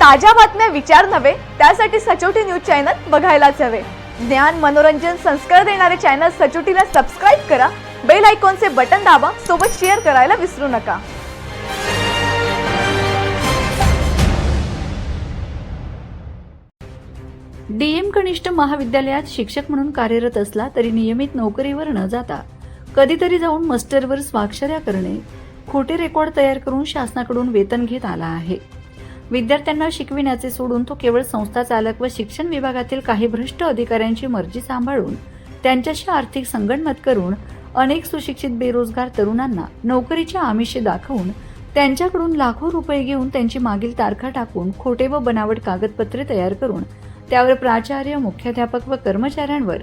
ताज्या बातम्या विचार नव्हे, त्यासाठी सचोटी न्यूज चॅनल बघायलाच हवे। ज्ञान मनोरंजन संस्कार देणारे चॅनल सचोटीला सबस्क्राइब करा, बेल आयकॉनचे बटन दाबा, सोबत शेअर करायला विसरू नका। डीएम कनिष्ठ महाविद्यालयात शिक्षक म्हणून कार्यरत असला तरी नियमित नोकरीवर न जाता कधीतरी जाऊन मास्टरवर स्वाक्षऱ्या करणे, खोटे रेकॉर्ड तयार करून शासनाकडून वेतन घेत आला आहे। विद्यार्थ्यांना शिकविण्याचे सोडून तो केवळ संस्था चालक व शिक्षण विभागातील काही भ्रष्ट अधिकाऱ्यांची मर्जी सांभाळून त्यांच्याशी आर्थिक संगनमत करून अनेक सुशिक्षित बेरोजगार तरुणांना नोकरीच्या आमिषे दाखवून त्यांच्याकडून लाखो रुपये घेऊन त्यांची मागील तारखा टाकून खोटे व बनावट कागदपत्रे तयार करून त्यावर प्राचार्य, मुख्याध्यापक व कर्मचाऱ्यांवर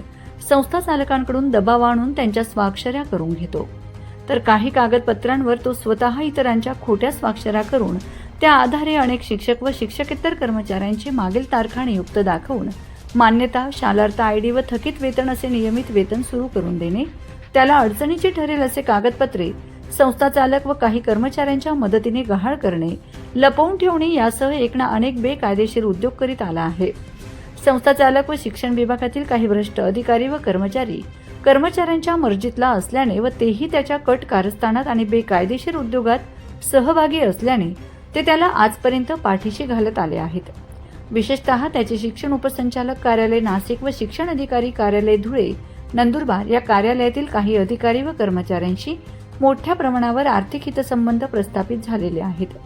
संस्था चालकांकडून दबाव आणून त्यांच्या स्वाक्षऱ्या करून घेतो। तर काही कागदपत्रांवर तो स्वतः इतरांच्या खोट्या स्वाक्षऱ्या करून त्या आधारे अनेक शिक्षक व शिक्षकेतर कर्मचाऱ्यांची मागील तारखा नियुक्त दाखवून मान्यता, शालार्थ आयडी व थकीत वेतन असे नियमित वेतन सुरू करून देणे, त्याला अडचणीचे ठरेल असे कागदपत्रे संस्था चालक व काही कर्मचाऱ्यांच्या मदतीने गहाळ करणे, लपवून ठेवणे यासह एक ना अनेक बेकायदेशीर उद्योग करीत आला आहे। संस्था चालक व शिक्षण विभागातील काही भ्रष्ट अधिकारी व कर्मचाऱ्यांच्या मर्जीतला असल्याने व तेही त्याच्या कट कारस्थानात आणि बेकायदेशीर उद्योगात सहभागी असल्याने ते त्याला आजपर्यंत पाठीशी घालत आले आहेत। विशेषतः त्याचे शिक्षण उपसंचालक कार्यालय नाशिक व शिक्षण अधिकारी कार्यालय धुळे, नंदुरबार या कार्यालयातील काही अधिकारी व कर्मचाऱ्यांशी मोठ्या प्रमाणावर आर्थिक हितसंबंध प्रस्थापित झालेले आहेत।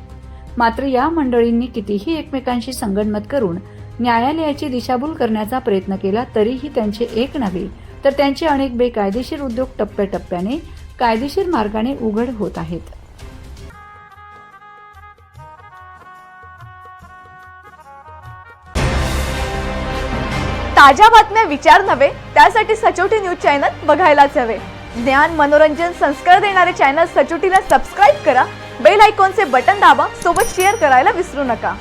मात्र या मंडळींनी कितीही एकमेकांशी संगनमत करून न्यायालयाची दिशाभूल करण्याचा प्रयत्न केला तरीही त्यांचे एक नव्हे तर त्यांचे अनेक बेकायदेशीर उद्योग टप्प्याटप्प्याने कायदेशीर मार्गाने उघड होत आहेत। ताज्या बातम्या विचार नव्हे, त्यासाठी सचोटी न्यूज चॅनल बघायलाच हवे। ज्ञान मनोरंजन संस्कार देणारे चॅनल सचोटीला सबस्क्राइब करा, बेल आयकॉनचे बटन दाबा, सोबत शेअर करायला विसरू नका।